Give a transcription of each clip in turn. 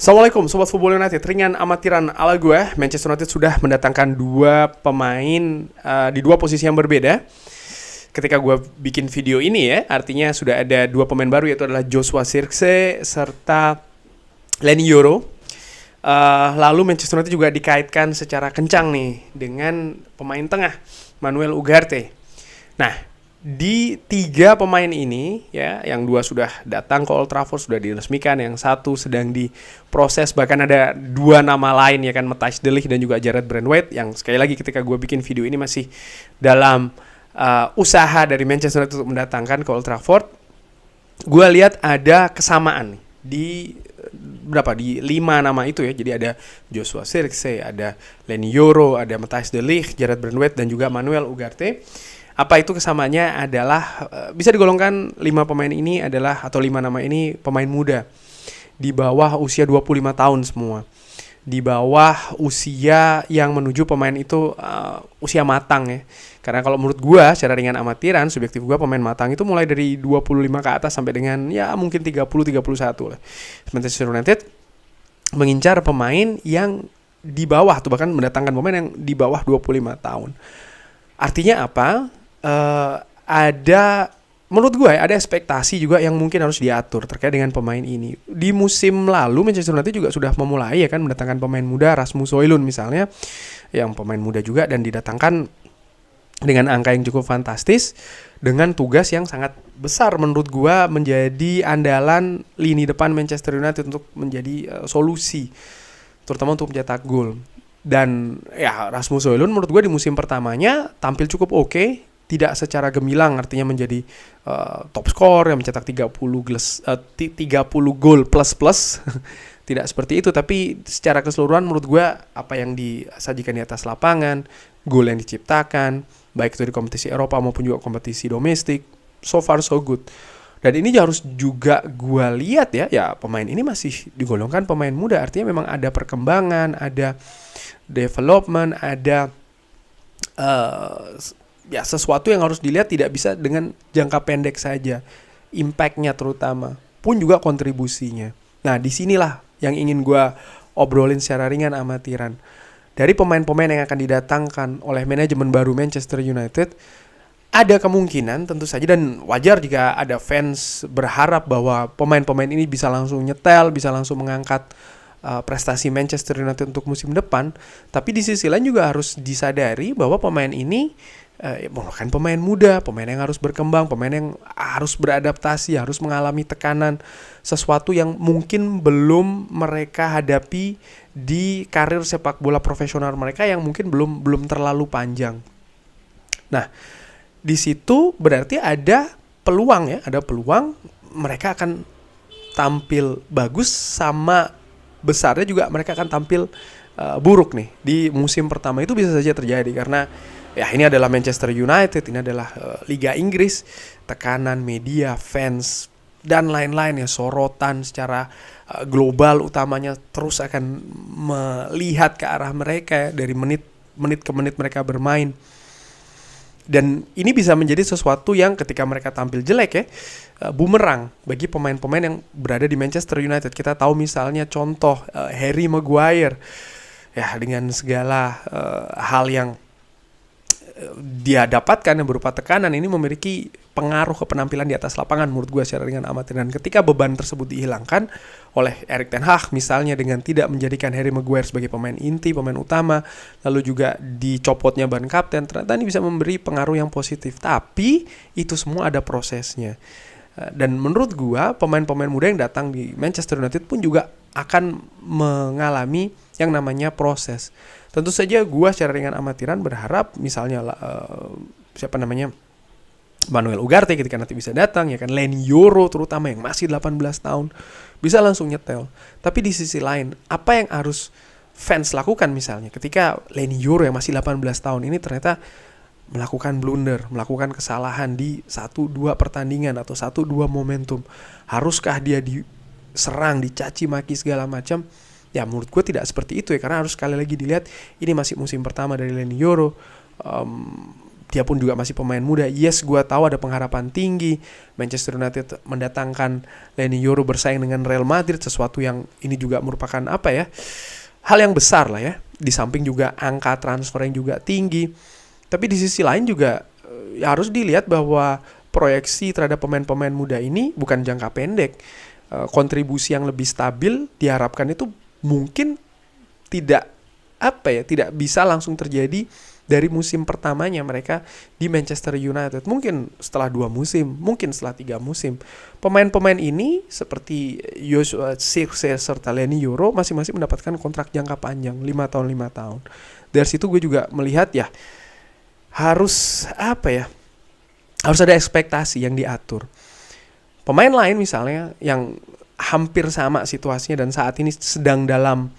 Assalamualaikum Sobat Football United. Ringan amatiran ala gue, Manchester United sudah mendatangkan dua pemain di dua posisi yang berbeda. Ketika gue bikin video ini ya, artinya sudah ada dua pemain baru, yaitu adalah Joshua Zirkzee serta Leny Yoro. Lalu Manchester United juga dikaitkan secara kencang nih dengan pemain tengah Manuel Ugarte. Nah, di tiga pemain ini ya, yang dua sudah datang ke Old Trafford, sudah diresmikan, yang satu sedang diproses, bahkan ada dua nama lain ya kan, Matthijs de Ligt dan juga Jarrad Brandwaite, yang sekali lagi ketika gue bikin video ini masih dalam usaha dari Manchester United untuk mendatangkan ke Old Trafford. Gue lihat ada kesamaan di di 5 nama itu ya. Jadi ada Joshua Zirkzee, ada Leny Yoro, ada Matthijs de Ligt, Jarrad Brandwaite dan juga Manuel Ugarte. Apa itu kesamaannya adalah bisa digolongkan 5 pemain ini adalah, atau 5 nama ini pemain muda di bawah usia 25 tahun semua. Di bawah usia yang menuju pemain itu usia matang ya. Karena kalau menurut gua secara ringan amatiran, subjektif gua, pemain matang itu mulai dari 25 ke atas sampai dengan ya mungkin 30-31 lah. Manchester United mengincar pemain yang di bawah tuh, bahkan mendatangkan pemain yang di bawah 25 tahun. Artinya apa? Ada, menurut gue ada ekspektasi juga yang mungkin harus diatur terkait dengan pemain ini. Di musim lalu Manchester United juga sudah memulai ya kan, mendatangkan pemain muda, Rasmus Højlund misalnya, yang pemain muda juga, dan didatangkan dengan angka yang cukup fantastis, dengan tugas yang sangat besar menurut gue, menjadi andalan lini depan Manchester United untuk menjadi solusi, terutama untuk mencetak gol. Dan ya, Rasmus Højlund menurut gue di musim pertamanya tampil cukup oke. Tidak secara gemilang, artinya menjadi top skor yang mencetak 30 gol plus. Tidak seperti itu, tapi secara keseluruhan menurut gue apa yang disajikan di atas lapangan, gol yang diciptakan, baik itu di kompetisi Eropa maupun juga kompetisi domestik, so far so good. Dan ini harus juga gue lihat ya pemain ini masih digolongkan pemain muda, artinya memang ada perkembangan, ada development, ada sesuatu yang harus dilihat, tidak bisa dengan jangka pendek saja. Impact-nya terutama, pun juga kontribusinya. Nah, disinilah yang ingin gue obrolin secara ringan amatiran. Dari pemain-pemain yang akan didatangkan oleh manajemen baru Manchester United, ada kemungkinan tentu saja, dan wajar jika ada fans berharap bahwa pemain-pemain ini bisa langsung nyetel, bisa langsung mengangkat prestasi Manchester United untuk musim depan. Tapi di sisi lain juga harus disadari bahwa pemain ini bukan pemain muda, pemain yang harus berkembang, pemain yang harus beradaptasi, harus mengalami tekanan, sesuatu yang mungkin belum mereka hadapi di karir sepak bola profesional mereka yang mungkin belum terlalu panjang. Nah, di situ berarti ada peluang mereka akan tampil bagus, sama besarnya juga mereka akan tampil buruk nih di musim pertama. Itu bisa saja terjadi karena ya ini adalah Manchester United, ini adalah Liga Inggris, tekanan media, fans dan lain-lain ya, sorotan secara global utamanya terus akan melihat ke arah mereka ya, dari menit ke menit mereka bermain. Dan ini bisa menjadi sesuatu yang ketika mereka tampil jelek ya, bumerang bagi pemain-pemain yang berada di Manchester United. Kita tahu misalnya contoh Harry Maguire ya, dengan segala hal yang dia dapatkan yang berupa tekanan, ini memiliki pengaruh ke penampilan di atas lapangan menurut gue secara ringan amatir. Dan ketika beban tersebut dihilangkan oleh Erik ten Hag misalnya dengan tidak menjadikan Harry Maguire sebagai pemain inti, pemain utama, lalu juga dicopotnya ban kapten, ternyata ini bisa memberi pengaruh yang positif. Tapi itu semua ada prosesnya. Dan menurut gue pemain-pemain muda yang datang di Manchester United pun juga akan mengalami yang namanya proses. Tentu saja gue secara ringan amatiran berharap misalnya Manuel Ugarte ketika nanti bisa datang ya kan, Leny Yoro terutama yang masih 18 tahun bisa langsung nyetel. Tapi di sisi lain, apa yang harus fans lakukan misalnya ketika Leny Yoro yang masih 18 tahun ini ternyata melakukan blunder, melakukan kesalahan di 1-2 pertandingan atau 1-2 momentum. Haruskah dia diserang, dicaci maki segala macam? Ya menurut gue tidak seperti itu ya, karena harus sekali lagi dilihat ini masih musim pertama dari Leny Yoro. dia pun juga masih pemain muda. Yes, gue tahu ada pengharapan tinggi Manchester United mendatangkan Leny Yoro bersaing dengan Real Madrid, sesuatu yang ini juga merupakan hal yang besar lah ya. Di samping juga angka transfer yang juga tinggi. Tapi di sisi lain juga ya harus dilihat bahwa proyeksi terhadap pemain-pemain muda ini bukan jangka pendek. Kontribusi yang lebih stabil diharapkan itu mungkin tidak bisa langsung terjadi dari musim pertamanya mereka di Manchester United. Mungkin setelah 2 musim, mungkin setelah 3 musim. Pemain-pemain ini seperti Joshua Zirkzee serta Leny Yoro masing-masing mendapatkan kontrak jangka panjang 5 tahun. Dari situ gue juga melihat ya harus harus ada ekspektasi yang diatur. Pemain lain misalnya yang hampir sama situasinya dan saat ini sedang dalam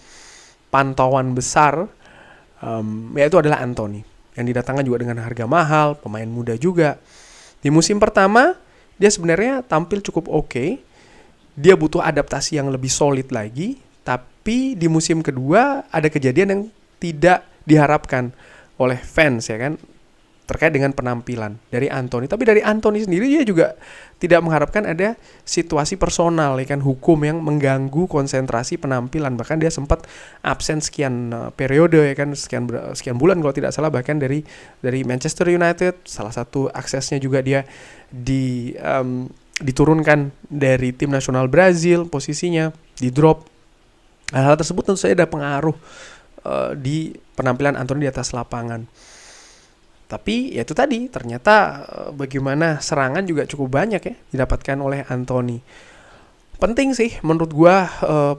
pantauan besar, yaitu adalah Antony, yang didatangkan juga dengan harga mahal, pemain muda juga. Di musim pertama dia sebenarnya tampil cukup oke. Dia butuh adaptasi yang lebih solid lagi, tapi di musim kedua ada kejadian yang tidak diharapkan oleh fans ya kan, terkait dengan penampilan dari Antony. Tapi dari Antony sendiri dia juga tidak mengharapkan ada situasi personal ya kan, hukum yang mengganggu konsentrasi penampilan. Bahkan dia sempat absen sekian periode ya kan, sekian bulan kalau tidak salah, bahkan dari Manchester United. Salah satu aksesnya juga dia diturunkan dari tim nasional Brazil, posisinya di drop. Hal tersebut tentu saja ada pengaruh di penampilan Antony di atas lapangan. Tapi ya itu tadi, ternyata bagaimana serangan juga cukup banyak ya didapatkan oleh Antony. Penting sih menurut gua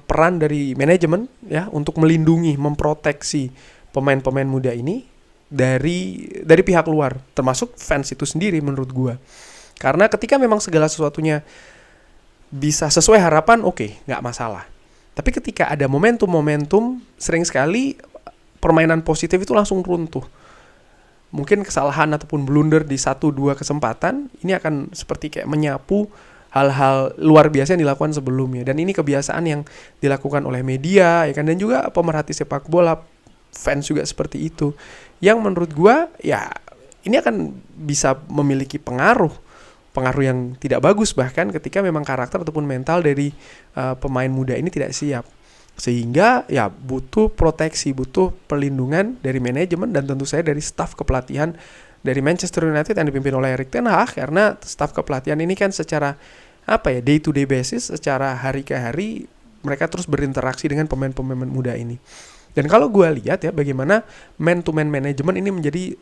peran dari manajemen ya untuk melindungi, memproteksi pemain-pemain muda ini dari pihak luar, termasuk fans itu sendiri menurut gua. Karena ketika memang segala sesuatunya bisa sesuai harapan, oke, nggak masalah. Tapi ketika ada momentum-momentum, sering sekali permainan positif itu langsung runtuh. Mungkin kesalahan ataupun blunder di 1-2 kesempatan ini akan seperti kayak menyapu hal-hal luar biasa yang dilakukan sebelumnya. Dan ini kebiasaan yang dilakukan oleh media ya kan, dan juga pemerhati sepak bola, fans juga seperti itu. Yang menurut gua ya ini akan bisa memiliki pengaruh yang tidak bagus bahkan ketika memang karakter ataupun mental dari pemain muda ini tidak siap. Sehingga ya butuh proteksi, butuh perlindungan dari manajemen dan tentu saja dari staf kepelatihan dari Manchester United yang dipimpin oleh Erik ten Hag. Karena staf kepelatihan ini kan secara day to day basis, secara hari ke hari mereka terus berinteraksi dengan pemain-pemain muda ini. Dan kalau gue lihat ya bagaimana man-to-man management ini menjadi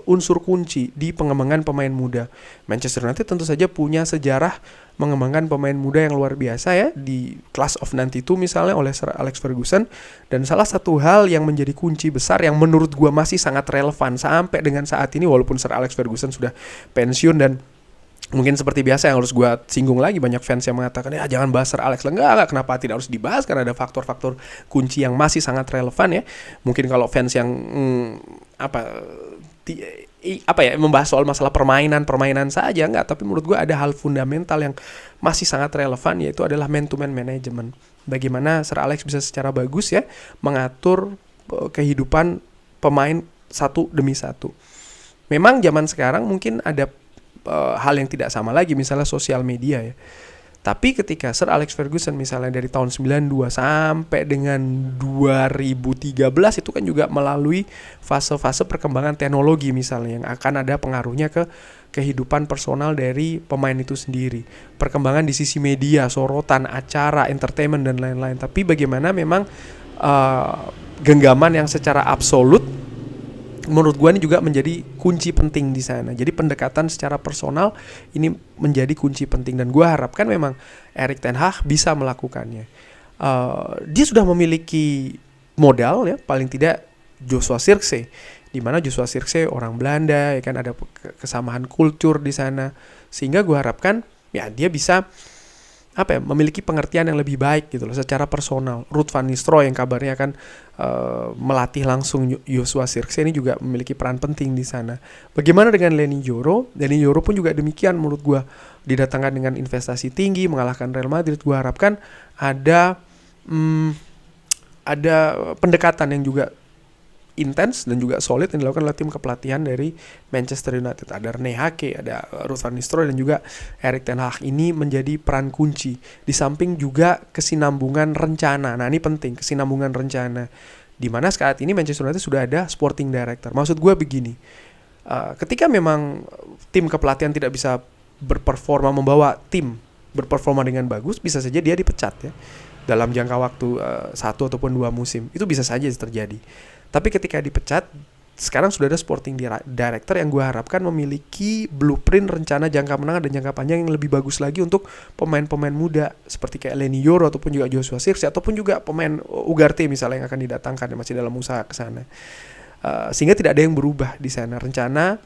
unsur kunci di pengembangan pemain muda. Manchester United tentu saja punya sejarah mengembangkan pemain muda yang luar biasa ya, di Class of 92 misalnya oleh Sir Alex Ferguson. Dan salah satu hal yang menjadi kunci besar yang menurut gue masih sangat relevan sampai dengan saat ini, walaupun Sir Alex Ferguson sudah pensiun dan mungkin seperti biasa yang harus gue singgung lagi, banyak fans yang mengatakan ya jangan bahas Sir Alex. Enggak, kenapa tidak harus dibahas, karena ada faktor-faktor kunci yang masih sangat relevan ya. Mungkin kalau fans yang membahas soal masalah permainan saja, enggak, tapi menurut gue ada hal fundamental yang masih sangat relevan, yaitu adalah man-to-man management. Bagaimana Sir Alex bisa secara bagus ya mengatur kehidupan pemain satu demi satu. Memang zaman sekarang mungkin ada hal yang tidak sama lagi, misalnya sosial media ya. Tapi ketika Sir Alex Ferguson misalnya dari tahun 92 sampai dengan 2013 itu kan juga melalui fase-fase perkembangan teknologi misalnya, yang akan ada pengaruhnya ke kehidupan personal dari pemain itu sendiri. Perkembangan di sisi media, sorotan, acara, entertainment dan lain-lain. Tapi bagaimana memang genggaman yang secara absolut menurut gue ini juga menjadi kunci penting di sana. Jadi pendekatan secara personal ini menjadi kunci penting, dan gue harapkan memang Erik ten Hag bisa melakukannya. Dia sudah memiliki modal ya, paling tidak Joshua Zirkzee, di mana Joshua Zirkzee orang Belanda ya kan, ada kesamaan kultur di sana, sehingga gue harapkan ya dia bisa memiliki pengertian yang lebih baik gitu loh secara personal. Ruud van Nistelrooy yang kabarnya akan melatih langsung Joshua Zirkzee ini juga memiliki peran penting di sana. Bagaimana dengan Leny Yoro? Leny Yoro pun juga demikian menurut gue, didatangkan dengan investasi tinggi, mengalahkan Real Madrid. Gue harapkan ada pendekatan yang juga intens dan juga solid yang dilakukan oleh tim kepelatihan dari Manchester United. Ada Rene Hake, ada Ruud van Nistelrooy dan juga Erik ten Hag. Ini menjadi peran kunci. Di samping juga kesinambungan rencana. Nah, ini penting, kesinambungan rencana. Di mana saat ini Manchester United sudah ada sporting director. Maksud gue begini, ketika memang tim kepelatihan tidak bisa berperforma, membawa tim berperforma dengan bagus, bisa saja dia dipecat ya dalam jangka waktu 1 ataupun 2 musim. Itu bisa saja terjadi. Tapi ketika dipecat, sekarang sudah ada sporting director yang gue harapkan memiliki blueprint rencana jangka menengah dan jangka panjang yang lebih bagus lagi untuk pemain-pemain muda seperti kayak Leny Yoro ataupun juga Joshua Zirkzee ataupun juga pemain Ugarte misalnya yang akan didatangkan yang masih dalam usaha ke sana. Sehingga tidak ada yang berubah di sana. Rencana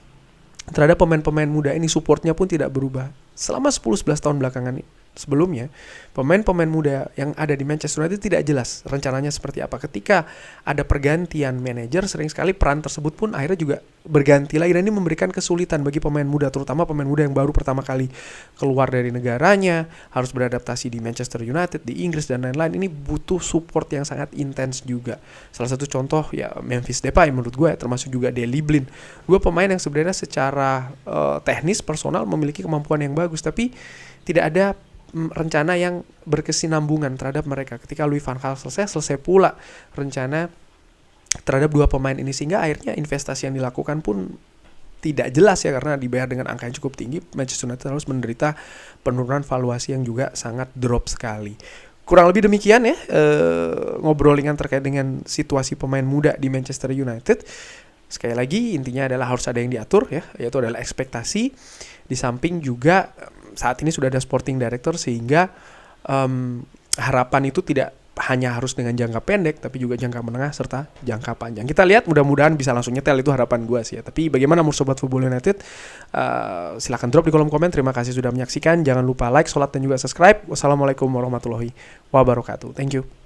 terhadap pemain-pemain muda ini supportnya pun tidak berubah. Selama 10-11 tahun belakangan sebelumnya, pemain-pemain muda yang ada di Manchester United tidak jelas rencananya seperti apa. Ketika ada pergantian manajer, sering sekali peran tersebut pun akhirnya juga berganti lagi. Dan ini memberikan kesulitan bagi pemain muda, terutama pemain muda yang baru pertama kali keluar dari negaranya, harus beradaptasi di Manchester United, di Inggris, dan lain-lain. Ini butuh support yang sangat intens juga. Salah satu contoh ya Memphis Depay menurut gue, termasuk juga Daley Blind. Gue pemain yang sebenarnya secara teknis, personal memiliki kemampuan yang bagus, tapi tidak ada rencana yang berkesinambungan terhadap mereka. Ketika Louis van Gaal selesai pula rencana terhadap 2 pemain ini, sehingga akhirnya investasi yang dilakukan pun tidak jelas ya, karena dibayar dengan angka yang cukup tinggi. Manchester United harus menderita penurunan valuasi yang juga sangat drop sekali. Kurang lebih demikian ya ngobrolingan terkait dengan situasi pemain muda di Manchester United. Sekali lagi intinya adalah harus ada yang diatur ya, yaitu adalah ekspektasi. Di samping juga saat ini sudah ada sporting director, sehingga harapan itu tidak hanya harus dengan jangka pendek, tapi juga jangka menengah serta jangka panjang. Kita lihat, mudah-mudahan bisa langsung nyetel, itu harapan gue sih ya. Tapi bagaimana menurut Sobat Football United? Silahkan drop di kolom komen. Terima kasih sudah menyaksikan. Jangan lupa like, sholat, dan juga subscribe. Wassalamualaikum warahmatullahi wabarakatuh. Thank you.